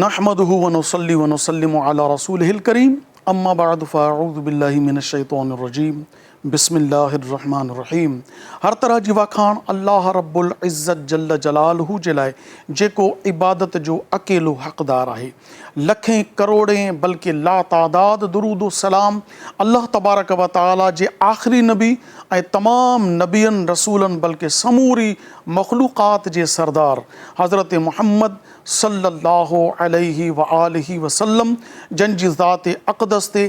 نحمده ونصلي ونسلم على رسوله الكريم اما بعد فاعوذ باللہ من الشیطان الرجیم بسم اللہ الرحمن الرحیم. ہر طرح جی واکھاڻ اللہ رب العزت جل جلالہ جے لائے جیکو عبادت جو اکیلو حقدار ہے. لکھیں کروڑیں بلکہ لا تعداد درود و سلام اللہ تبارک و تعالی جے آخری نبی اے تمام نبیان رسولن بلکہ سموری مخلوقات جے سردار حضرت محمد صلی اللہ علیہ وآلہ وسلم جن جی ذات اقدس تے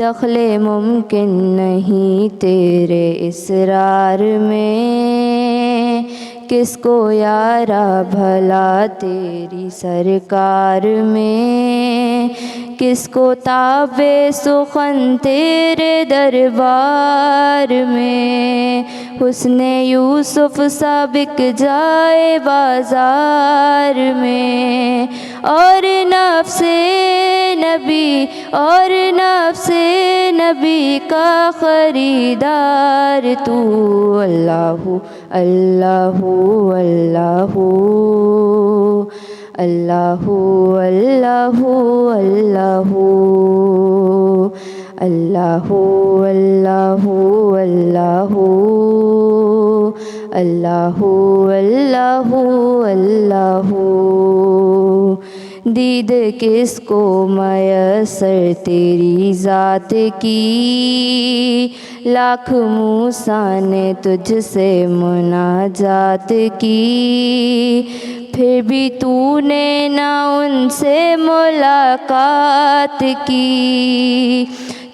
دخل ممکن نہیں تیرے اسرار میں، کس کو یارا بھلا تیری سرکار میں، کس کو تاب سخن تیرے دربار میں، حسن یوسف سا بک جائے بازار میں، اور نفس نبی اور نفس نبی کا خریدار تو، اللہ اللہ اللہ اللہ اللہ اللہ اللہ اللہ اللہ اللہ اللہ اللہ۔ دید کس کو میسر تیری ذات کی، لاکھ موسیٰ نے تجھ سے مناجات کی، پھر بھی تو نے نہ ان سے ملاقات کی،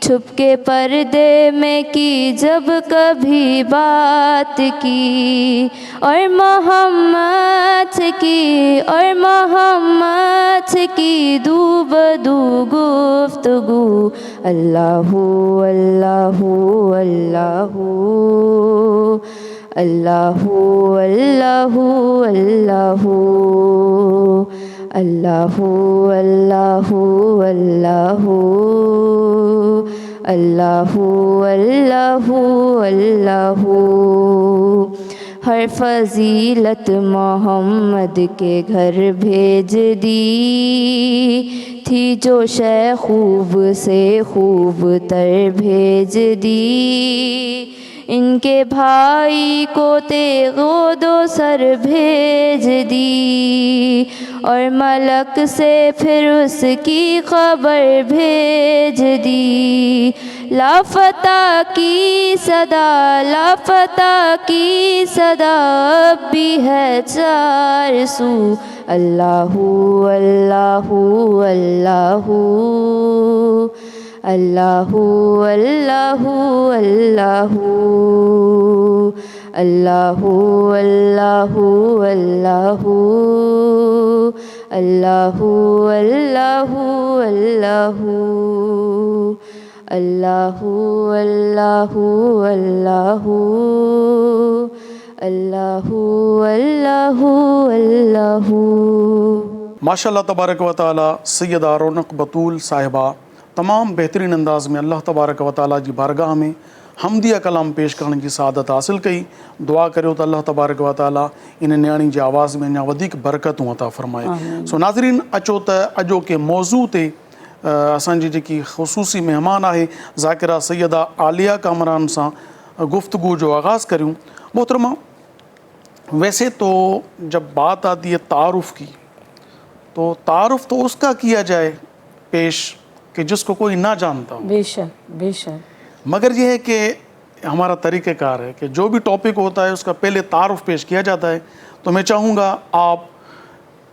چھپ کے پردے میں کی جب کبھی بات کی، اور محمد کی اور محمد کی دو بدو گفتگو، اللہ اللہ اللہ اللہ اللہ اللہ اللہ اللہ اللہ اللہ اللہ اللہ۔ ہر فضیلت محمد کے گھر بھیج دی تھی، جو شے خوب سے خوب تر بھیج دی، ان کے بھائی کو تیغ و دو سر بھیج دی، اور ملک سے پھر اس کی خبر بھیج دی، لافتہ کی صدا لافتہ کی صدا اب بھی ہے چار سو، اللہ اللہ اللہ اللہ اللہ اللہ اللہ اللہ اللہ اللہ اللہ اللہ اللہ اللہ اللہ اللہ اللہ۔ ماشاء اللہ تبارک و تعالیٰ سیدہ رونق بطول صاحبہ تمام بہترین انداز میں اللہ تبارک و تعالیٰ جی بارگاہ میں حمدیہ کلام پیش کرنے کی سعادت حاصل کئی۔ دعا کریو تو اللہ تبارک و تعالیٰ انہیں نیانی جی آواز میں ودیک برکتوں عطا فرمائے۔ سو ناظرین اچو تا اجو کے موضوع تے اسان جی خصوصی مہمان ہے ذاکرہ سیدہ عالیہ کامران سا گفتگو جو آغاز کریوں۔ محترمہ ویسے تو جب بات آتی ہے تعارف کی تو تعارف تو اس کا کیا جائے پیش کہ جس کو کوئی نہ جانتا ہو، بے شک بے شک، مگر یہ ہے کہ ہمارا طریقہ کار ہے کہ جو بھی ٹاپک ہوتا ہے اس کا پہلے تعارف پیش کیا جاتا ہے۔ تو میں چاہوں گا آپ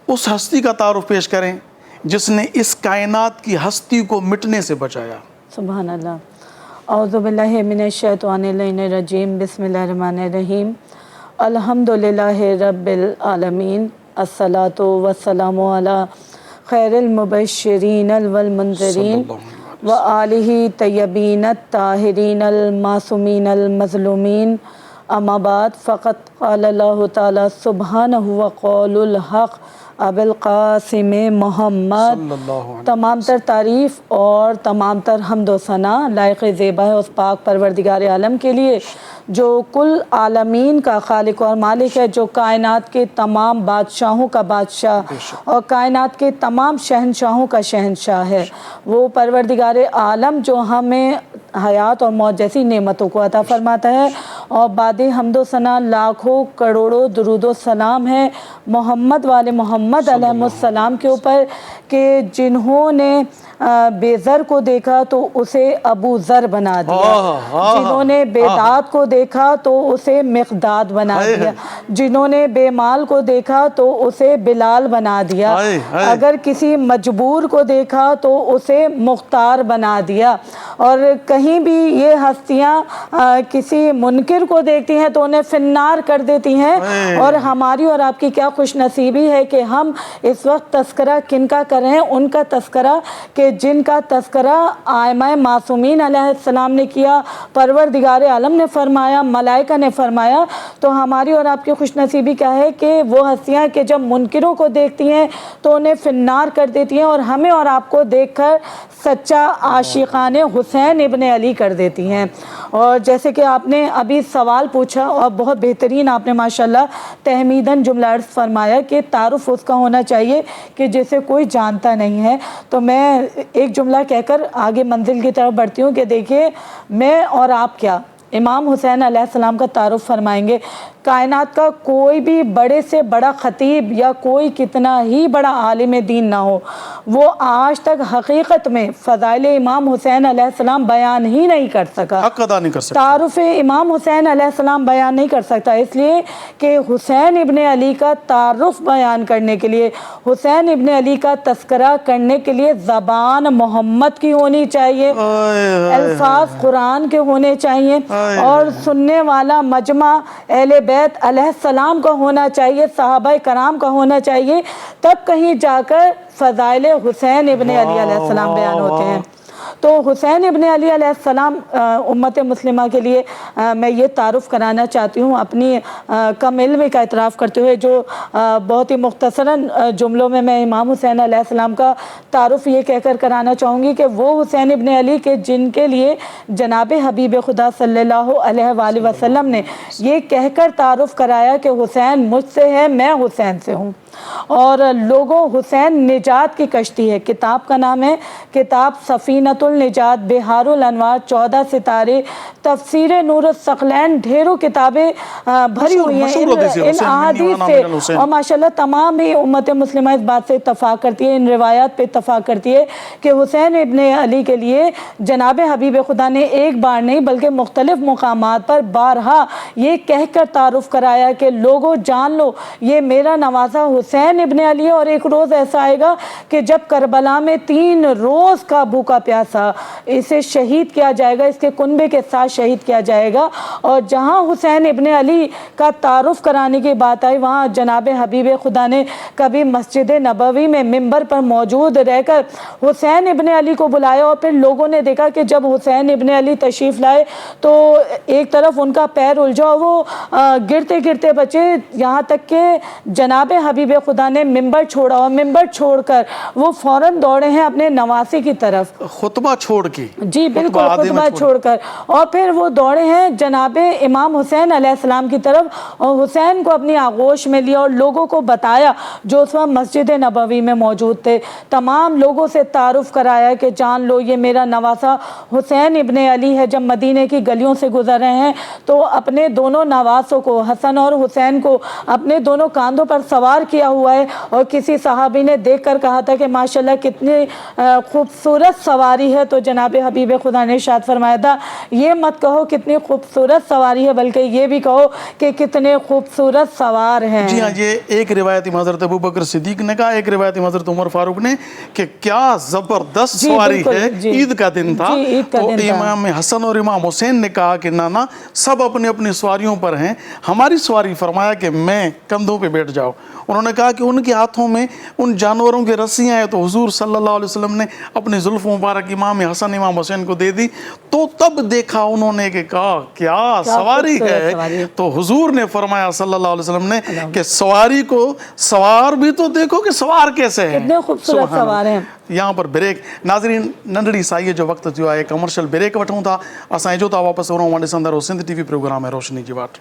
اس ہستی کا تعارف پیش کریں جس نے اس کائنات کی ہستی کو مٹنے سے بچایا۔ سبحان اللہ۔ اعوذ باللہ من الشیطان الرجیم، بسم اللہ الرحمن الرحیم۔ الحمدللہ رب العالمین، الصلاۃ والسلام علی خیر المبشرین والمنذرین وآلہ طیبین الطاہرین المعصومین المظلومین، اما بعد، فقط قال اللہ تعالی سبحانہ وقول الحق ابو القاسم محمد۔ تمام تر تعریف اور تمام تر حمد و ثنا لائق زیبا ہے اس پاک پروردگار عالم کے لیے جو کل عالمین کا خالق اور مالک ہے، جو کائنات کے تمام بادشاہوں کا بادشاہ اور کائنات کے تمام شہنشاہوں کا شہنشاہ ہے۔ وہ پروردگار عالم جو ہمیں حیات اور موت جیسی نعمتوں کو عطا فرماتا ہے، اور بعد حمد و ثنا لاکھوں کروڑوں درود و سلام ہے محمد والے محمد علیہ السلام کے اوپر کہ جنہوں نے بے-زر کو دیکھا تو اسے ابو ذر بنا دیا، جنہوں نے بے داد کو دیکھا تو اسے مقداد بنا دیا، جنہوں نے بے مال کو دیکھا تو اسے بلال بنا دیا، اگر کسی مجبور کو دیکھا تو اسے مختار بنا دیا۔ اور کہیں بھی یہ ہستیاں کسی منکر کو دیکھتی ہیں تو انہیں فی النار کر دیتی ہیں، اور ہماری اور آپ کی کیا خوش نصیبی ہے کہ ہم اس وقت تذکرہ کن کا کر رہے ہیں، ان کا تذکرہ کہ جن کا تذکرہ ائمہ معصومین علیہ السلام نے کیا، پروردگار عالم نے فرمایا، ملائکہ نے فرمایا۔ تو ہماری اور آپ کی خوش نصیبی کیا ہے کہ وہ ہستیاں کہ جب منکروں کو دیکھتی ہیں تو انہیں فی النار کر دیتی ہیں، اور ہمیں اور آپ کو دیکھ کر سچا عاشقان حسین ابن علی کر دیتی ہیں۔ اور جیسے کہ آپ نے ابھی سوال پوچھا اور بہت بہترین آپ نے ماشاءاللہ تحمیداً جملہ عرض فرمایا کہ تعارف اس کا ہونا چاہیے کہ جسے کوئی جانتا نہیں ہے۔ تو میں ایک جملہ کہہ کر آگے منزل کی طرف بڑھتی ہوں کہ دیکھیے، میں اور آپ کیا امام حسین علیہ السلام کا تعارف فرمائیں گے۔ کائنات کا کوئی بھی بڑے سے بڑا خطیب یا کوئی کتنا ہی بڑا عالم دین نہ ہو، وہ آج تک حقیقت میں فضائل امام حسین علیہ السلام بیان ہی نہیں کر سکا، حق ادا نہیں کر سکتا، تعارف امام حسین علیہ السلام بیان نہیں کر سکتا، اس لیے کہ حسین ابن علی کا تعارف بیان کرنے کے لیے، حسین ابن علی کا تذکرہ کرنے کے لیے زبان محمد کی ہونی چاہیے، الفاظ قرآن کے ہونے چاہیے، اور سننے والا مجمع اہل بیت علیہ السلام کا ہونا چاہیے، صحابہ کرام کا ہونا چاہیے، تب کہیں جا کر فضائل حسین ابن علی علیہ السلام بیان ہوتے ہیں۔ تو حسین ابن علی علیہ السلام امت مسلمہ کے لیے میں یہ تعارف کرانا چاہتی ہوں، اپنی کم علمی کا اعتراف کرتے ہوئے، جو بہت ہی مختصراً جملوں میں امام حسین علیہ السلام کا تعارف یہ کہہ کر کرانا چاہوں گی کہ وہ حسین ابن علی کے جن کے لیے جناب حبیب خدا صلی اللہ علیہ وآلہ وسلم نے یہ کہہ کر تعارف کرایا کہ حسین مجھ سے ہے، میں حسین سے ہوں۔ اور لوگوں، حسین نجات کی کشتی ہے، کتاب کا نام ہے کتاب سفینۃ النجات، بحار الانوار، 14 ستارے، تفسیر نور الثقلین، ڈھیروں کتابیں بھری ہوئی ہیں ان احادیث سے، اور ماشاءاللہ تمام ہی امت مسلمہ اس بات سے اتفاق کرتی ہے، ان روایات پہ اتفاق کرتی ہے کہ حسین ابن علی کے لیے جناب حبیب خدا نے ایک بار نہیں بلکہ مختلف مقامات پر بارہا یہ کہہ کر تعارف کرایا کہ لوگوں جان لو یہ میرا نوازا حسین ابن علی ہے، اور ایک روز ایسا آئے گا کہ جب کربلا میں 3 روز کا بھوکا پیاسا اسے شہید کیا جائے گا، اس کے کنبے کے ساتھ شہید کیا جائے گا، اور جہاں حسین ابن علی کا تعارف کرانے کی بات آئی وہاں جناب حبیب خدا نے کبھی مسجد نبوی میں ممبر پر موجود رہ کر حسین ابن علی کو بلایا، اور پھر لوگوں نے دیکھا کہ جب حسین ابن علی تشریف لائے تو ایک طرف ان کا پیر الجھا، وہ گرتے گرتے بچے، یہاں تک کہ جناب حبیب خدا نے ممبر چھوڑا، اور ممبر چھوڑ کر وہ فوراً دوڑے ہیں اپنے نواسی کی طرف، خطبہ چھوڑ کے، جی بالکل خطبہ چھوڑ کر، اور پھر وہ دوڑے ہیں جناب امام حسین علیہ السلام کی طرف، اور حسین کو اپنی آغوش میں لیا اور لوگوں کو بتایا جو اس وقت مسجد نبوی میں موجود تھے، تمام لوگوں سے تعارف کرایا کہ جان لو یہ میرا نواسا حسین ابن علی ہے۔ جب مدینے کی گلیوں سے گزر رہے ہیں تو اپنے دونوں نواسوں کو، حسن اور حسین کو، اپنے دونوں کاندھوں پر سوار کیا ہوا ہے، اور کسی صحابی نے دیکھ کر کہا تھا کہ ماشاءاللہ کتنی خوبصورت سواری ہے، تو جناب حبیب خدا نے ارشاد فرمایا تھا یہ مت کہو کتنی خوبصورت سواری ہے بلکہ یہ بھی کہو کہ کتنے خوبصورت سوار ہیں۔ جی ہاں، یہ ایک روایت حضرت ابوبکر صدیق نے کہا، ایک روایت حضرت عمر فاروق نے کہ کیا زبردست سواری ہے، عید کا دن تھا، تو امام حسن اور امام حسین نے کہا کہ نانا سب اپنے اپنی سواریوں پر ہیں، ہماری سواری، فرمایا کہ میں کندھوں پہ بیٹھ جاؤ۔ انہوں نے کہا کہ ان کے ہاتھوں میں ان جانوروں کی رسیاں ہیں، تو حضور صلی اللہ علیہ وسلم نے اپنی زلف مبارک امام حسن امام حسین کو دے دی، تو تب دیکھا انہوں نے کہ کہا کیا سواری ہے، تو حضور نے فرمایا صلی اللہ علیہ وسلم نے کہ سواری کو سوار بھی تو دیکھو کہ سوار کیسے ہیں، کتنے خوبصورت سوار ہیں۔ یہاں پر بریک، ناظرین ننڈڑی سائیے جو وقت جو ہے کمرشل بریک وٹھوں تھا، اسائیں جو تا واپس وروں وانڈے سندر سندھ ٹی وی پروگرام ہے روشنی جی واٹ۔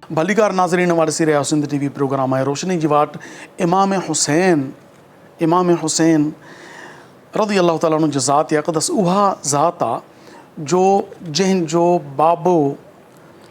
بھلیکار ناظرین ہمارے سیرے سندھ ٹی وی پروگرام ہے روشنی جی واٹ۔ امام حسین رضی اللہ تعالیٰ عنہ جو ذات اقدس اُہا ذات آ جو جن جو بابو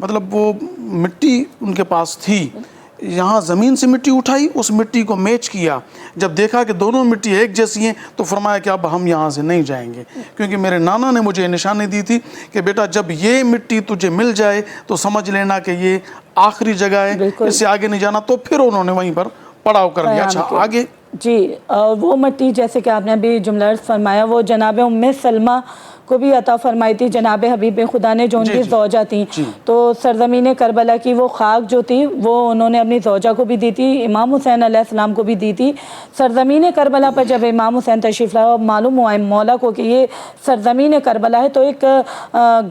مطلب وہ مٹی ان کے پاس تھی، یہاں زمین سے مٹی اٹھائی، اس مٹی کو میچ کیا، جب دیکھا کہ دونوں مٹی ایک جیسی ہیں تو فرمایا کہ اب ہم یہاں سے نہیں جائیں گے، کیونکہ میرے نانا نے مجھے نشانی دی تھی کہ بیٹا جب یہ مٹی تجھے مل جائے تو سمجھ لینا کہ یہ آخری جگہ ہے، اس سے آگے نہیں جانا۔ تو پھر انہوں نے وہیں پر پڑاؤ کر لیا۔ اچھا آگے جی، وہ مٹی جیسے کہ آپ نے ابھی جملہ عرض فرمایا وہ جناب ام سلمہ کو بھی عطا فرمائی تھی جناب حبیب خدا نے، جو ان کی زوجہ تھیں۔ تو سرزمین کربلا کی وہ خاک جو تھی وہ انہوں نے اپنی زوجہ کو بھی دی تھی، امام حسین علیہ السلام کو بھی دی تھی۔ سرزمین کربلا پر جب امام حسین تشریف لائے اور معلوم ہوا مولا کو کہ یہ سرزمین کربلا ہے، تو ایک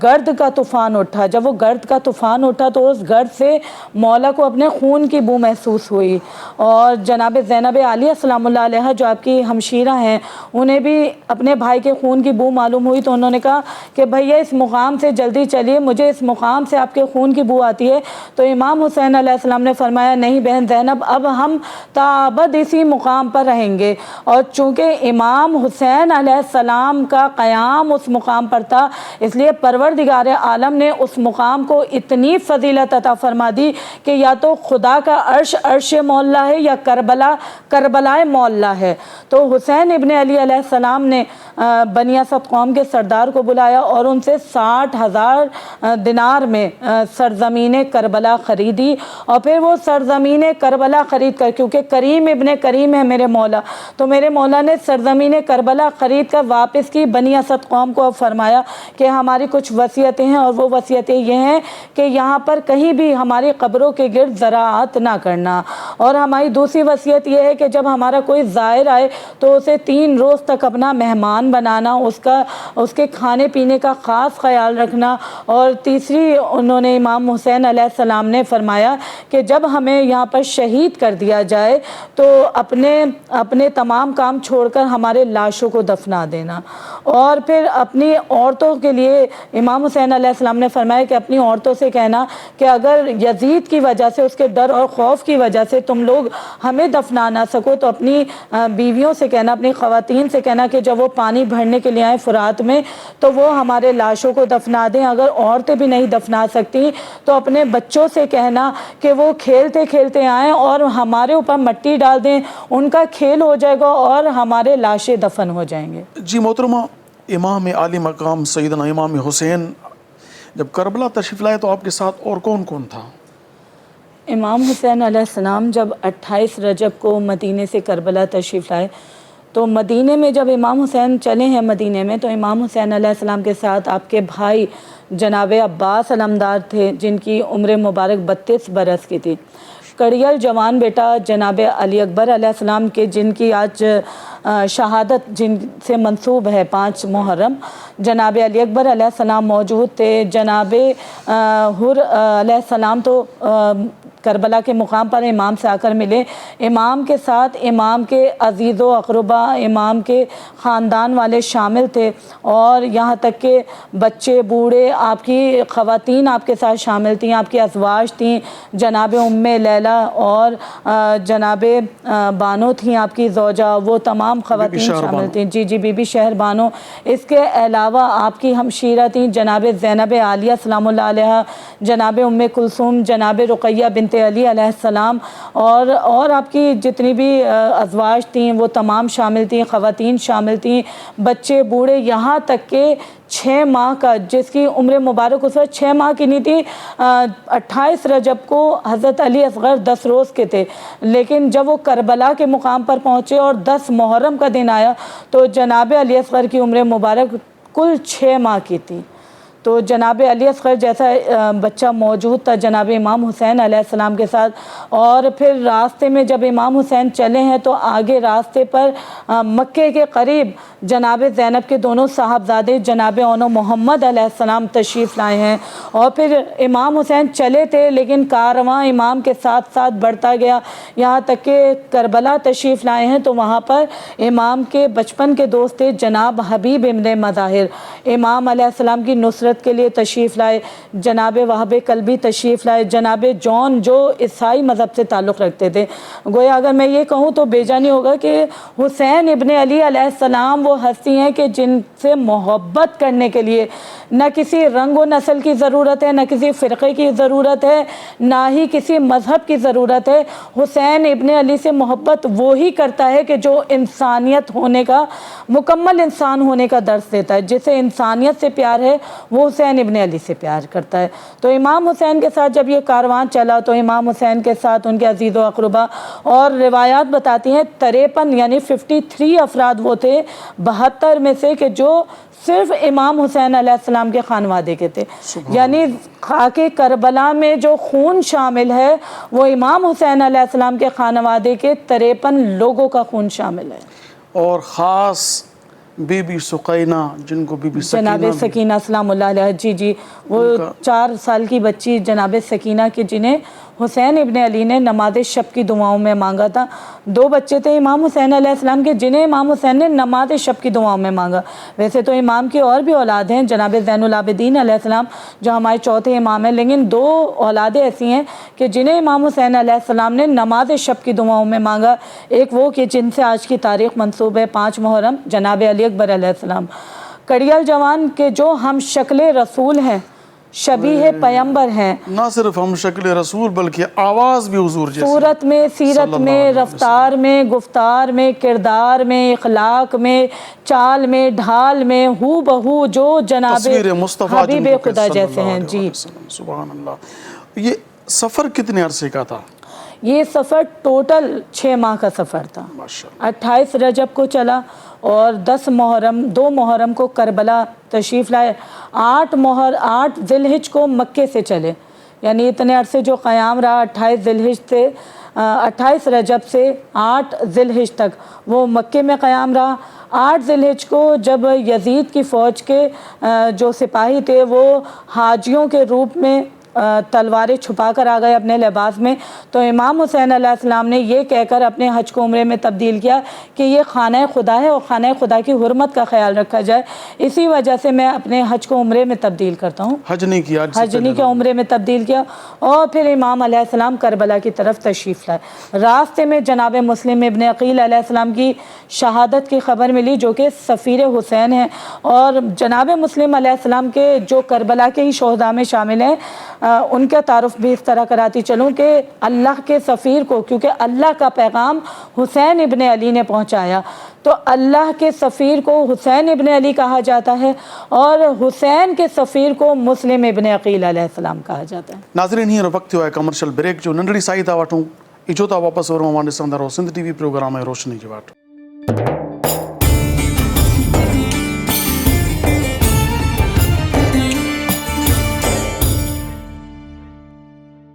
گرد کا طوفان اٹھا۔ جب وہ گرد کا طوفان اٹھا تو اس گرد سے مولا کو اپنے خون کی بو محسوس ہوئی، اور جناب زینب عالیہ السلام اللہ علیہ جو آپ کی ہمشیرہ ہیں، انہیں بھی اپنے بھائی کے خون کی بو معلوم ہوئی، تو انہوں نے کہا کہ بھیا اس مقام سے جلدی چلیے، مجھے اس مقام سے آپ کے خون کی بو آتی ہے۔ تو امام حسین علیہ السلام نے فرمایا نہیں بہن زینب، اب ہم تابد اسی مقام پر رہیں گے۔ اور چونکہ امام حسین علیہ السلام کا قیام اس مقام پر تھا، اس لیے پروردگار عالم نے اس مقام کو اتنی فضیلت عطا فرما دی کہ یا تو خدا کا عرش عرش مولا ہے یا کربلا کربلائے مولا ہے۔ تو حسین ابن علی علیہ السلام نے بنی اسد قوم کے سردار کو بلایا اور ان سے 60,000 دینار میں سرزمین کربلا خریدی، اور پھر وہ سرزمین کربلا خرید کر، کیونکہ کریم ابن کریم ہے میرے مولا، تو میرے مولا نے سرزمین کربلا خرید کر واپس کی۔ بنی اسد قوم کو فرمایا کہ ہماری کچھ وصیتیں ہیں، اور وہ وصیتیں یہ ہیں کہ یہاں پر کہیں بھی ہماری قبروں کے گرد زراعت نہ کرنا، اور ہماری دوسری وصیت یہ ہے کہ جب ہمارا کوئی زائر آئے تو اسے 3 روز تک اپنا مہمان بنانا، اس کے کھانے پینے کا خاص خیال رکھنا۔ اور تیسری انہوں نے امام حسین علیہ السلام نے فرمایا کہ جب ہمیں یہاں پر شہید کر دیا جائے تو اپنے تمام کام چھوڑ کر ہمارے لاشوں کو دفنا دینا، اور پھر اپنی عورتوں کے لیے امام حسین علیہ السلام نے فرمایا کہ اپنی عورتوں سے کہنا کہ اگر یزید کی وجہ سے، اس کے ڈر اور خوف کی وجہ سے تم لوگ ہمیں دفنا نہ سکو تو اپنی بیویوں سے کہنا، اپنی خواتین سے کہنا کہ جب وہ پانی بھرنے کے لیے آئیں فرات میں تو وہ ہمارے لاشوں کو دفنا دیں۔ اگر عورتیں بھی نہیں دفنا سکتی تو اپنے بچوں سے کہنا کہ وہ کھیلتے کھیلتے آئیں اور ہمارے اوپر مٹی ڈال دیں، ان کا کھیل ہو جائے گا اور ہمارے لاشیں دفن ہو جائیں گے۔ جی محترمہ، امام عالی مقام سیدنا امام حسین جب کربلا تشریف لائے تو آپ کے ساتھ اور کون کون تھا؟ امام حسین علیہ السلام جب 28 رجب کو مدینے سے کربلا تشریف لائے تو مدینے میں جب امام حسین چلے ہیں مدینے میں، تو امام حسین علیہ السلام کے ساتھ آپ کے بھائی جناب عباس علمدار تھے، جن کی عمر مبارک 32 برس کی تھی۔ کڑیل جوان بیٹا جناب علی اکبر علیہ السلام کے، جن کی آج شہادت جن سے منسوب ہے 5 محرم، جناب علی اکبر علیہ السلام موجود تھے۔ جناب حر علیہ السلام تو کربلا کے مقام پر امام سے آ کر ملے، امام کے ساتھ امام کے عزیز و اقربا، امام کے خاندان والے شامل تھے، اور یہاں تک کہ بچے بوڑھے، آپ کی خواتین آپ کے ساتھ شامل تھیں، آپ کی ازواج تھیں، جناب ام لیلہ اور جناب بانو تھیں آپ کی زوجہ، وہ تمام خواتین شامل تھیں۔ جی بی بی شہر بانو۔ اس کے علاوہ آپ کی ہمشیرہ تھیں جناب زینب عالیہ السلام اللہ علیہ، جناب ام کلثوم، جناب رقیہ بنت علی علیہ السلام، اور آپ کی جتنی بھی ازواج تھیں وہ تمام شامل تھیں، خواتین شامل تھیں، بچے بوڑھے، یہاں تک کہ 6 ماہ کا، جس کی عمر مبارک اس وقت 6 ماہ کی نہیں تھی، 28 رجب کو حضرت علی اصغر 10 روز کے تھے، لیکن جب وہ کربلا کے مقام پر پہنچے اور 10 محرم کا دن آیا تو جناب علی اصغر کی عمر مبارک کل 6 ماہ کی تھی۔ تو جناب علی اصغر جیسا بچہ موجود تھا جناب امام حسین علیہ السلام کے ساتھ۔ اور پھر راستے میں جب امام حسین چلے ہیں تو آگے راستے پر مکے کے قریب جناب زینب کے دونوں صاحبزادے جناب اون و محمد علیہ السلام تشریف لائے ہیں، اور پھر امام حسین چلے تھے لیکن کارواں امام کے ساتھ ساتھ بڑھتا گیا، یہاں تک کہ کربلا تشریف لائے ہیں تو وہاں پر امام کے بچپن کے دوست تھے جناب حبیب ابن مظاہر، امام علیہ السلام کی نصرت زیارت کے لیے تشریف لائے، جناب وہاب قلبی تشریف لائے، جناب جون جو عیسائی مذہب سے تعلق رکھتے تھے. گویا اگر میں یہ کہوں تو بے جانی ہوگا کہ حسین ابن علی علیہ السلام وہ ہستی ہیں کہ جن سے محبت کرنے کے لیے نہ کسی رنگ و نسل کی ضرورت ہے، نہ کسی فرقے کی ضرورت ہے، نہ ہی کسی مذہب کی ضرورت ہے. حسین ابن علی سے محبت وہی کرتا ہے کہ جو انسانیت ہونے کا، مکمل انسان ہونے کا درس دیتا ہے. جسے انسانیت سے پیار ہے وہ حسین ابن علی سے پیار کرتا ہے. تو امام حسین کے ساتھ جب یہ کاروان چلا تو امام حسین کے ساتھ ان کے عزیز و اقربا، اور روایات بتاتی ہیں 53 یعنی 53 افراد وہ تھے 72 میں سے کہ جو صرف امام حسین علیہ السلام کے خانوادے کے تھے. یعنی خاک کربلا میں جو خون شامل ہے وہ امام حسین علیہ السلام کے خانوادے کے 53 لوگوں کا خون شامل ہے. اور خاص بی بی سقینہ، جن کو بی بی جناب سکینہ سلام اللہ علیہ، جی وہ 4 سال کی بچی جناب سکینہ کی جنہیں حسین ابن علی نے نماز شب کی دعاؤں میں مانگا تھا. 2 بچے تھے امام حسین علیہ السلام کے جنہیں امام حسین نے نماز شب کی دعاؤں میں مانگا. ویسے تو امام کی اور بھی اولاد ہیں، جناب زین العابدین علیہ السلام جو ہمارے چوتھے امام ہیں، لیکن 2 اولادیں ایسی ہیں کہ جنہیں امام حسین علیہ السلام نے نماز شب کی دعاؤں میں مانگا. ایک وہ کہ جن سے آج کی تاریخ منسوب ہے 5 محرم، جناب علی اکبر علیہ السلام. کڑیال جوان کے جو ہم شکل رسول ہیں، شبیہ پیمبر ہیں، نہ صرف ہم شکل رسول بلکہ آواز بھی حضور جیسی، صورت میں، سیرت میں، رفتار میں، گفتار میں، کردار میں، اخلاق میں، چال میں، ڈھال میں ہو بہو جو جناب تصویر مصطفیٰ حبیب خدا جیسے ہیں. جی سبحان اللہ. یہ سفر کتنے عرصے کا تھا؟ یہ سفر ٹوٹل 6 ماہ کا سفر تھا. 28 رجب کو چلا اور 2 محرم کو کربلا تشریف لائے. 8 ذی الحجہ کو مکے سے چلے، یعنی اتنے عرصے جو قیام رہا 28 رجب سے 8 ذی الحجہ تک وہ مکے میں قیام رہا. 8 ذی الحجہ کو جب یزید کی فوج کے جو سپاہی تھے وہ حاجیوں کے روپ میں تلواریں چھپا کر آ گئے اپنے لباس میں، تو امام حسین علیہ السلام نے یہ کہہ کر اپنے حج کو عمرے میں تبدیل کیا کہ یہ خانہ خدا ہے اور خانہ خدا کی حرمت کا خیال رکھا جائے، اسی وجہ سے میں اپنے حج کو عمرے میں تبدیل کرتا ہوں. حج نہیں کیا، عمرے میں تبدیل کیا. اور پھر امام علیہ السلام کربلا کی طرف تشریف لائے. راستے میں جناب مسلم ابن عقیل علیہ السلام کی شہادت کی خبر ملی جو کہ سفیر حسین ہیں، اور جناب مسلم علیہ السلام کے جو کربلا کے ہی شہداء میں شامل ہیں ان کا تعارف بھی اس طرح کراتی چلوں کہ اللہ کے سفیر کو، کیونکہ اللہ کا پیغام حسین ابن علی نے پہنچایا تو اللہ کے سفیر کو حسین ابن علی کہا جاتا ہے اور حسین کے سفیر کو مسلم ابن عقیل علیہ السلام کہا جاتا ہے. ناظرین ہی وقت ہوا ہے کمرشل بریک جو ننڈڑی سائی تھا وٹھوں اچو تا واپس ورو مان ڏسندا رهو سندھ ٹی وی پروگرام ہے روشنی جو واٹ.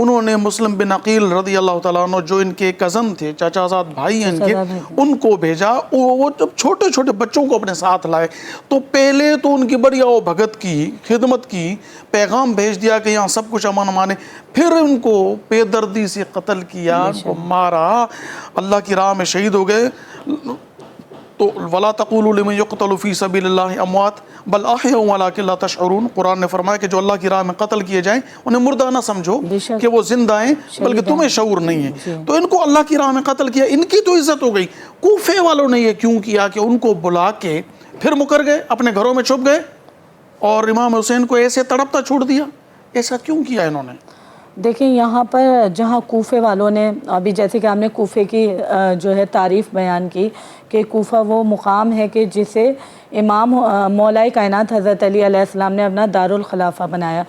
انہوں نے مسلم بن عقیل رضی اللہ تعالیٰ عنہ جو ان کے کزن تھے، چاچا زاد بھائی ہیں ان کے، ان کو بھیجا. وہ جب چھوٹے چھوٹے بچوں کو اپنے ساتھ لائے تو پہلے تو ان کی بڑی آؤ بھگت کی، خدمت کی، پیغام بھیج دیا کہ یہاں سب کچھ امن امان ہے. پھر ان کو بے دردی سے قتل کیا، ان کو مارا، اللہ کی راہ میں شہید ہو گئے. تو وَلَا تَقُولُوا لِمَنْ يُقْتَلُ فِي سَبِيلِ اللَّهِ أَمْوَاتٌ بَلْ أَحْيَاءٌ وَلَٰكِن لَا تَشْعُرُونَ. قرآن نے فرمایا کہ جو اللہ کی راہ میں قتل کیے جائیں انہیں مردہ نہ سمجھو کہ وہ زندہ ہیں، بلکہ تمہیں شعور نہیں ہے. تو ان کو اللہ کی راہ میں قتل کیا، ان کی تو عزت ہو گئی. کوفے والوں نے یہ کیوں کیا کہ ان کو بلا کے پھر مکر گئے، اپنے گھروں میں چھپ گئے اور امام حسین کو ایسے تڑپتا چھوڑ دیا؟ ایسا کیوں کیا انہوں نے؟ دیکھیں یہاں پر جہاں کوفے والوں نے ابھی جیسے کہ ہم نے کوفے کی جو ہے تعریف بیان کی کہ کوفہ وہ مقام ہے کہ جسے امام مولائے کائنات حضرت علی علیہ السلام نے اپنا دارالخلافہ بنایا.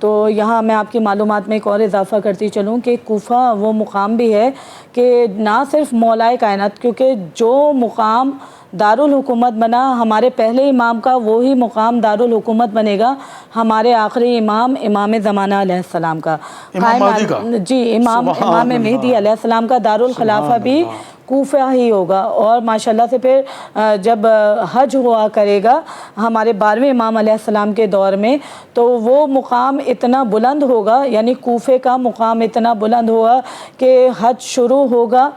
تو یہاں میں آپ کی معلومات میں ایک اور اضافہ کرتی چلوں کہ کوفہ وہ مقام بھی ہے کہ نہ صرف مولائے کائنات، کیونکہ جو مقام دارالحکومت بنا ہمارے پہلے امام کا، وہی مقام دارالحکومت بنے گا ہمارے آخری امام زمانہ علیہ السلام کا. امام مہدی کا، جی امام مہدی علیہ السلام کا دارالخلافہ بھی کوفہ ہی ہوگا. اور ماشاءاللہ سے پھر جب حج ہوا کرے گا ہمارے 12ویں امام علیہ السلام کے دور میں، تو وہ مقام اتنا بلند ہوگا، یعنی کوفے کا مقام اتنا بلند ہوگا کہ حج شروع ہوگا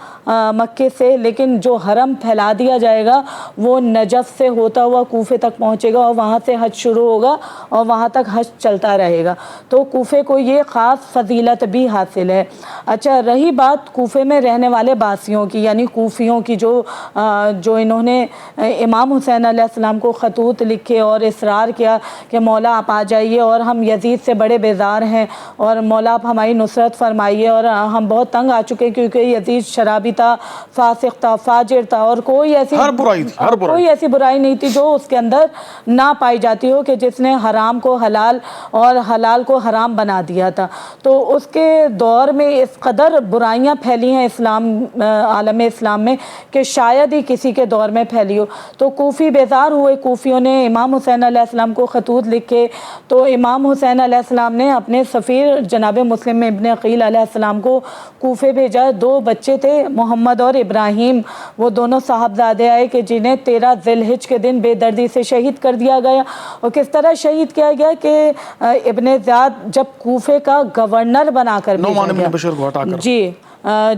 مکے سے، لیکن جو حرم پھیلا دیا جائے گا وہ نجف سے ہوتا ہوا کوفے تک پہنچے گا اور وہاں سے حج شروع ہوگا اور وہاں تک حج چلتا رہے گا. تو کوفے کو یہ خاص فضیلت بھی حاصل ہے. اچھا، رہی بات کوفے میں رہنے والے باسیوں کی، یعنی کوفیوں کی جو انہوں نے امام حسین علیہ السلام کو خطوط لکھے اور اصرار کیا کہ مولا آپ آ جائیے اور ہم یزید سے بڑے بیزار ہیں اور مولا آپ ہماری نصرت فرمائیے اور ہم بہت تنگ آ چکے ہیں کیونکہ یزید شرابی تھا، فاسق تھا، فاجر تھا اور کوئی ایسی برائی نہیں تھی جو اس کے اندر نہ پائی جاتی ہو کہ جس نے حرام کو حلال اور حلال کو حرام بنا دیا تھا. تو اس کے دور میں اس قدر برائیاں پھیلی ہیں عالم اسلام میں کہ شاید ہی کسی کے دور میں پھیلی ہو. تو کوفی بیزار ہوئے، کوفیوں نے امام حسین علیہ السلام کو خطوط لکھے. تو امام حسین علیہ السلام نے اپنے سفیر جناب مسلم ابن عقیل علیہ السلام کو کوفے بھیجا. 2 بچے تھے، محمد اور ابراہیم، وہ دونوں صاحبزادے آئے کہ جنہیں 13 ذی الحجہ کے دن بے دردی سے شہید کر دیا گیا. اور کس طرح شہید کیا گیا کہ ابن زیاد جب کوفے کا گورنر بنا کر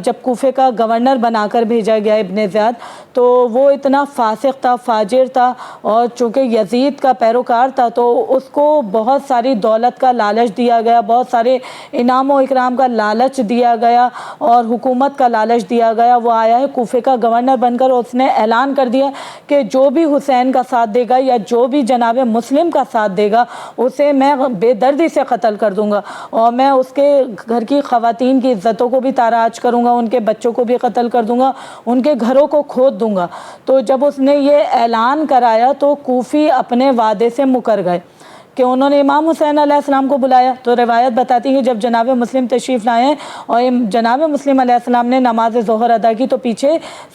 جب کوفے کا گورنر بنا کر بھیجا گیا ابن زیاد، تو وہ اتنا فاسق تھا، فاجر تھا اور چونکہ یزید کا پیروکار تھا تو اس کو بہت ساری دولت کا لالچ دیا گیا، بہت سارے انعام و اکرام کا لالچ دیا گیا اور حکومت کا لالچ دیا گیا. وہ آیا ہے کوفے کا گورنر بن کر، اس نے اعلان کر دیا کہ جو بھی حسین کا ساتھ دے گا یا جو بھی جناب مسلم کا ساتھ دے گا اسے میں بے دردی سے قتل کر دوں گا اور میں اس کے گھر کی خواتین کی عزتوں کو بھی تاراج کروں گا، ان کے بچوں کو بھی قتل کر دوں گا، ان کے گھروں کو کھود دوں گا. تو جب اس نے یہ اعلان کرایا تو کوفی اپنے وعدے سے مکر گئے کہ انہوں نے امام حسین علیہ السلام کو بلایا. تو روایت بتاتی ہے جب جناب مسلم تشریف لائے اور جناب مسلم علیہ السلام نے نماز ظہر ادا کی تو پیچھے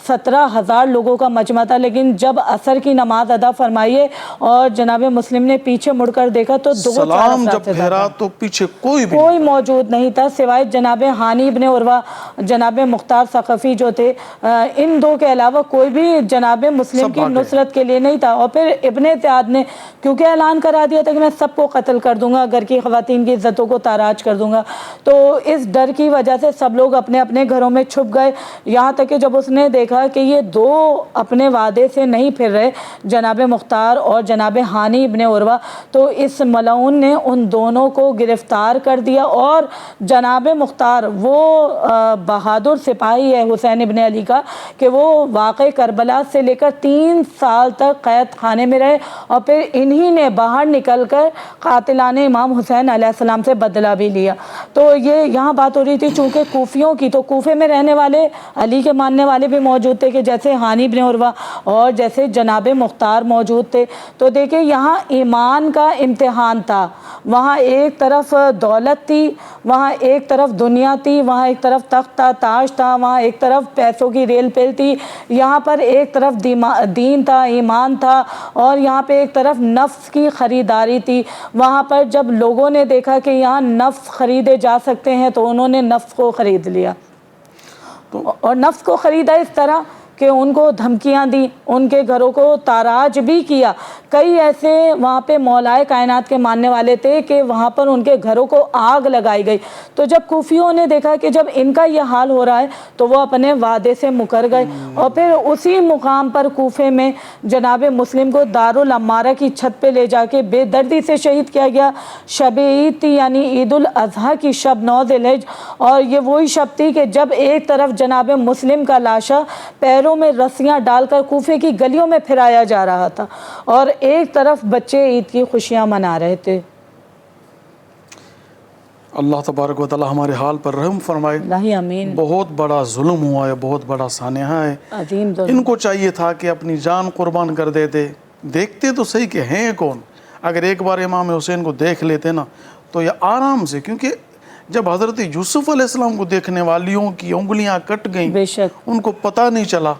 17,000 لوگوں کا مجمع تھا، لیکن جب عصر کی نماز ادا فرمائیے اور جناب مسلم نے پیچھے مڑ کر دیکھا تو سلام جب پھیرا تو پیچھے کوئی موجود نہیں تھا سوائے جناب ہانی ابن عروہ، جناب مختار ثقفی جو تھے. ان 2 کے علاوہ کوئی بھی جناب مسلم کی نصرت کے لیے نہیں تھا. اور پھر ابن زیاد نے کیونکہ اعلان کرا دیا تھا کہ میں سب کو قتل کر دوں گا، گھر کی خواتین کی عزتوں کو تاراج کر دوں گا، تو اس ڈر کی وجہ سے سب لوگ اپنے اپنے گھروں میں چھپ گئے. یہاں تک کہ جب اس نے دیکھا کہ یہ 2 اپنے وعدے سے نہیں پھر رہے، جناب مختار اور جناب ہانی ابن عروہ، تو اس ملعون نے ان دونوں کو گرفتار کر دیا. اور جناب مختار وہ بہادر سپاہی ہے حسین ابن علی کا کہ وہ واقع کربلا سے لے کر 3 سال تک قید خانے میں رہے اور پھر انہی نے باہر نکل کر قاتلان امام حسین علیہ السلام سے بدلہ بھی لیا. تو یہ یہاں بات ہو رہی تھی چونکہ کوفیوں کی، تو کوفے میں رہنے والے علی کے ماننے والے بھی موجود تھے کہ جیسے ہانی بن عروہ اور جیسے جناب مختار موجود تھے. تو دیکھیں یہاں ایمان کا امتحان تھا، وہاں ایک طرف دولت تھی، وہاں ایک طرف دنیا تھی، وہاں ایک طرف تخت تھا، تاج تھا، وہاں ایک طرف پیسوں کی ریل پیل تھی، یہاں پر ایک طرف دین تھا، ایمان تھا، اور یہاں پہ ایک طرف نفس کی خریداری تھی. وہاں پر جب لوگوں نے دیکھا کہ یہاں نفس خریدے جا سکتے ہیں تو انہوں نے نفس کو خرید لیا. اور نفس کو خریدا اس طرح کہ ان کو دھمکیاں دی، ان کے گھروں کو تاراج بھی کیا. کئی ایسے وہاں پہ مولائے کائنات کے ماننے والے تھے کہ وہاں پر ان کے گھروں کو آگ لگائی گئی. تو جب کوفیوں نے دیکھا کہ جب ان کا یہ حال ہو رہا ہے تو وہ اپنے وعدے سے مکر گئے، اور پھر اسی مقام پر کوفے میں جناب مسلم کو دارالعمارہ کی چھت پہ لے جا کے بے دردی سے شہید کیا گیا. شب عید تھی، یعنی عید الاضحیٰ کی شب 9 ذی الحجہ، اور یہ وہی شب تھی کہ جب ایک طرف جناب مسلم کا لاشا پیروں میں رسیاں ڈال کر کوفے کی گلیوں میں پھرایا جا رہا تھا، اور ایک طرف بچے عید کی خوشیاں منا رہے تھے. اللہ تبارک و تعالی ہمارے حال پر رحم فرمائے. اللہ آمین. بہت بڑا ظلم ہوا ہے، بہت بڑا سانحہ ہے. عظیم ظلم. ان کو چاہیے تھا کہ اپنی جان قربان کر دیتے. دیکھتے تو صحیح کہ ہیں کون. اگر ایک بار امام حسین کو دیکھ لیتے نا تو یہ آرام سے، کیونکہ جب حضرت یوسف علیہ السلام کو دیکھنے والیوں کی انگلیاں کٹ گئیں، بے شک ان کو پتہ نہیں چلا.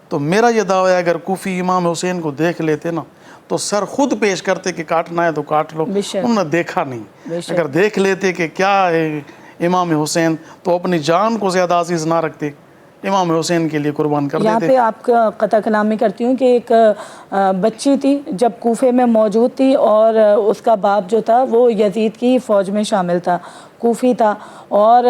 تو میرا یہ دعویٰ ہے اگر کوفی امام حسین کو دیکھ لیتے نا تو سر خود پیش کرتے کہ کاٹنا ہے تو کاٹ لو. بے شک. انہوں نے دیکھا نہیں. بے شک. اگر دیکھ لیتے کہ کیا ہے امام حسین تو اپنی جان کو زیادہ عزیز نہ رکھتے، امام حسین کے لیے قربان کر یہاں دیتے. پہ آپ کا قطع کلامی کرتی ہوں کہ ایک بچی تھی جب کوفے میں موجود تھی، اور اس کا باپ جو تھا وہ یزید کی فوج میں شامل تھا، کوفی تھا، اور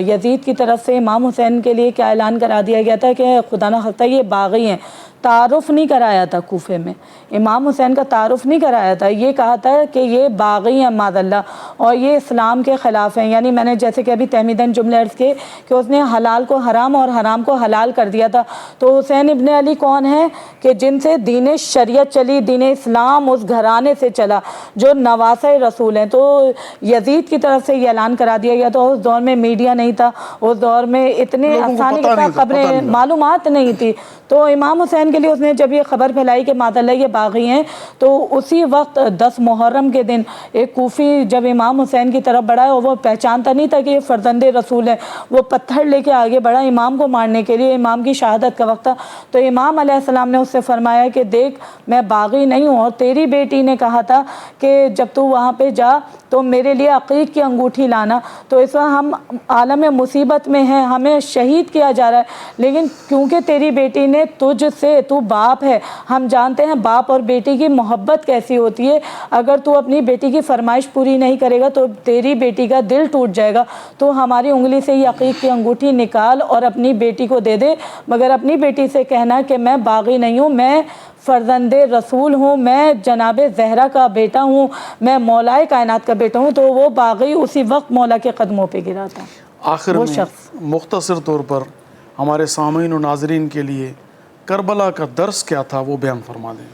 یزید کی طرف سے امام حسین کے لیے کیا اعلان کرا دیا گیا تھا کہ خدا نخواستہ یہ باغی ہیں. تعارف نہیں کرایا تھا کوفے میں، امام حسین کا تعارف نہیں کرایا تھا. یہ کہا تھا کہ یہ باغی ہیں معاذ اللہ، اور یہ اسلام کے خلاف ہیں. یعنی میں نے جیسے کہ ابھی تحمیداً جملے عرض کیے کہ اس نے حلال کو حرام اور حرام کو حلال کر دیا تھا. تو حسین ابن علی کون ہے کہ جن سے دین شریعت چلی، دین اسلام اس گھرانے سے چلا جو نواسۂ رسول ہیں. تو یزید کی طرف سے یہ اعلان کرا دیا گیا. تو اس دور میں میڈیا نہیں تھا، اس دور میں اتنے آسانی کے ساتھ خبریں معلومات نہیں تھی. تو امام حسین کے لیے اس نے جب یہ خبر پھیلائی کہ معاذ اللہ یہ باغی ہیں، تو اسی وقت 10 محرم کے دن ایک کوفی جب امام حسین کی طرف بڑھا اور وہ پہچانتا نہیں تھا کہ یہ فرزند رسول ہے، وہ پتھر لے کے آگے بڑھا امام کو مارنے کے لیے. امام کی شہادت کا وقت تھا تو امام علیہ السلام نے اس سے فرمایا کہ دیکھ میں باغی نہیں ہوں، اور تیری بیٹی نے کہا تھا کہ جب تو وہاں پہ جا تو میرے لیے عقیق کی انگوٹھی لانا. تو اس وقت ہم عالم مصیبت میں ہیں، ہمیں شہید کیا جا رہا ہے، لیکن کیونکہ تیری بیٹی نے تجھ سے، تو باپ ہے، ہم جانتے ہیں باپ اور بیٹی کی محبت کیسی ہوتی ہے. اگر تو اپنی بیٹی کی فرمائش پوری نہیں کرے گا تو تیری بیٹی کا دل ٹوٹ جائے گا. تو ہماری انگلی سے یہ عقیق کی انگوٹھی نکال اور اپنی بیٹی کو دے دے، مگر اپنی بیٹی سے کہنا کہ میں باغی نہیں ہوں، میں فرزند رسول ہوں، میں جناب زہرا کا بیٹا ہوں، میں مولائے کائنات کا بیٹا ہوں. تو وہ باغی اسی وقت مولا کے قدموں پہ گرا تھا. آخر میں مختصر طور پر ہمارے سامعین و ناظرین کے لیے کربلا کا درس کیا تھا وہ بیان فرما دیں.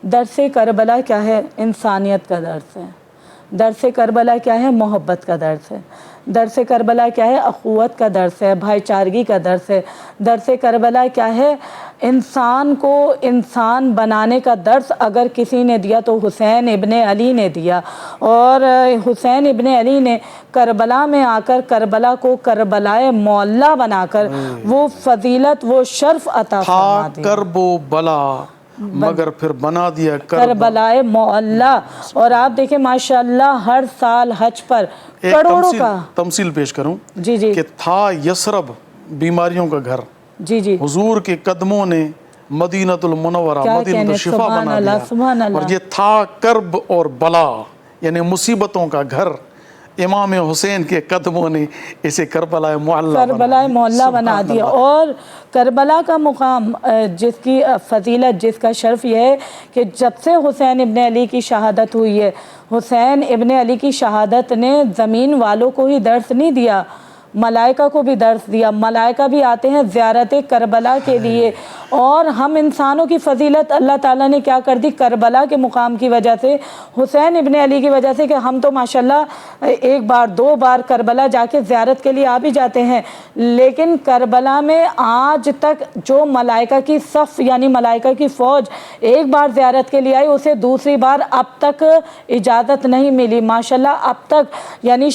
درس کربلا کیا ہے؟ انسانیت کا درس ہے. درس کربلا کیا ہے؟ محبت کا درس ہے. درس کربلا کیا ہے؟ اخوت کا درس ہے، بھائی چارگی کا درس ہے. درس کربلا کیا ہے؟ انسان کو انسان بنانے کا درس اگر کسی نے دیا تو حسین ابن علی نے دیا. اور حسین ابن علی نے کربلا میں آ کر کربلا کو کربلائے معلیٰ بنا کر وہ فضیلت، وہ شرف عطا فرما دیا. کرب و بلا مگر پھر بنا دیا کربلائے معلیٰ. اور آپ دیکھیں ماشاءاللہ ہر سال حج پر کروڑوں کا تمثیل پیش کروں جی جی کہ تھا یثرب بیماریوں کا گھر، جی جی حضور کے قدموں نے مدینۃ المنورہ مدینۃ الشفا بنا دیا. سبحان اللہ. اور یہ تھا کرب اور بلا یعنی مصیبتوں کا گھر، امام حسین کے قدموں نے اسے کربلا معلیٰ بنا دیا. اور کربلا کا مقام، جس کی فضیلت، جس کا شرف یہ ہے کہ جب سے حسین ابن علی کی شہادت ہوئی ہے، حسین ابن علی کی شہادت نے زمین والوں کو ہی درس نہیں دیا، ملائکہ کو بھی درس دیا. ملائکہ بھی آتے ہیں زیارت کربلا کے لیے. اور ہم انسانوں کی فضیلت اللہ تعالیٰ نے کیا کر دی کربلا کے مقام کی وجہ سے، حسین ابن علی کی وجہ سے، کہ ہم تو ماشاءاللہ ایک بار 2 بار کربلا جا کے زیارت کے لیے آ بھی جاتے ہیں، لیکن کربلا میں آج تک جو ملائکہ کی صف یعنی ملائکہ کی فوج ایک بار زیارت کے لیے آئی، اسے دوسری بار اب تک اجازت نہیں ملی. ماشاءاللہ اب تک یعنی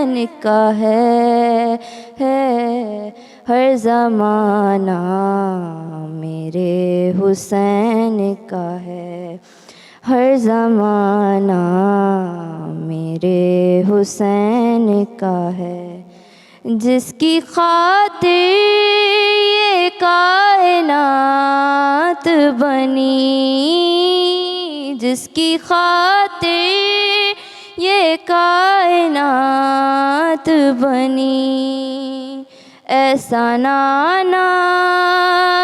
حسین کا ہے ہر زمانہ میرے حسین کا ہے ہر زمانہ میرے حسین کا ہے جس کی خاطر یہ کائنات بنی جس کی خاطر یہ کائنات بنی ایسا نانا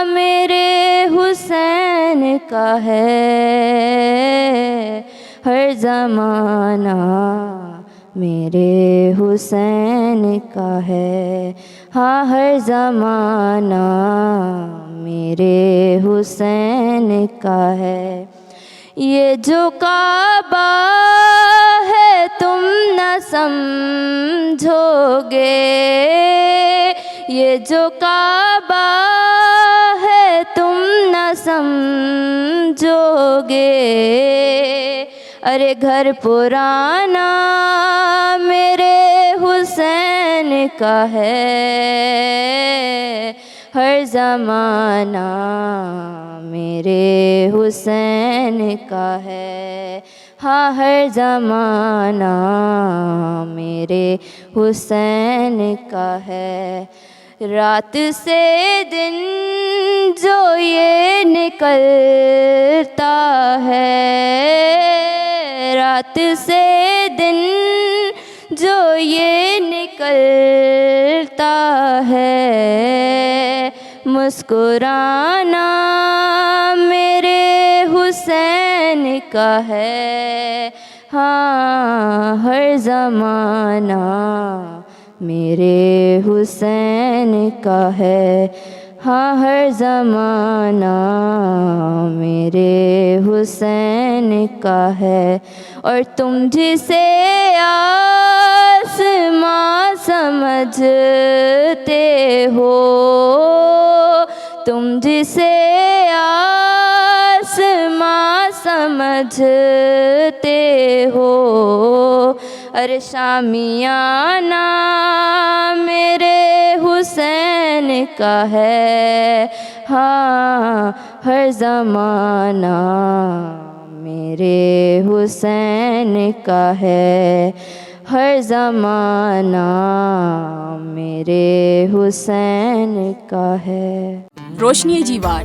میرے حسین کا ہے ہر زمانہ میرے حسین کا ہے ہاں ہر زمانہ میرے حسین کا ہے یہ جو کعبہ ہے تم نہ سمجھو گے یہ جو کعبہ ہے تم نہ سمجھو گے ارے گھر پرانا میرے حسین کا ہے ہر زمانہ میرے حسین کا ہے ہاں ہر زمانہ میرے حسین کا ہے رات سے دن جو یہ نکلتا ہے رات سے دن جو یہ نکلتا ہے مسکرانا میرے حسین کا ہے ہاں ہر زمانہ میرے حسین کا ہے ہاں ہر زمانہ میرے حسین کا ہے اور تم جسے آسماں سمجھتے ہو تم جسے آسماں سمجھتے ہو ارے شامیانہ میرے حسین کا ہے ہاں ہر زمانہ میرے حسین کا ہے ہر زمانہ میرے حسین کا ہے روشنی جی وار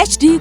HD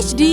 HD